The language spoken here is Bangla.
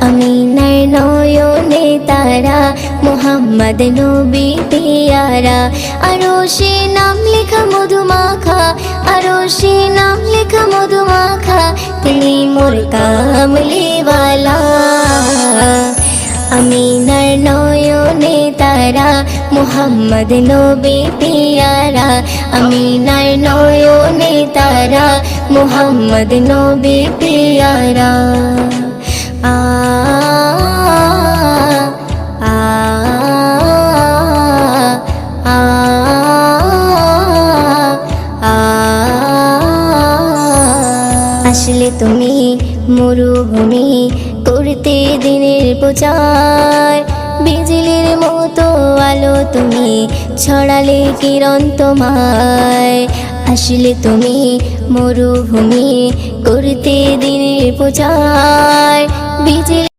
আমিনার নয়নে তারা, মুহাম্মদ নবী পিয়ারা। আরশে নাম লেখা মধুমাখা, আরশে নাম লেখা মধুমাখা, তিনি মোর কামলিওয়ালা। আমিনার নয়নে তারা, মুহাম্মদ নবী পিয়ারা। আমিনার নয়নে তারা, মুহাম্মদ নবী পিয়ারা। আ আ আ আ আসলে তুমি মরুভূমি করতে দিনের প্রচার, বিজলির মতো আলো তুমি ছড়ালে কিরণ তোমায়। আসলে তুমি মরুভূমি করতে দিনের প্রচার, বিজলি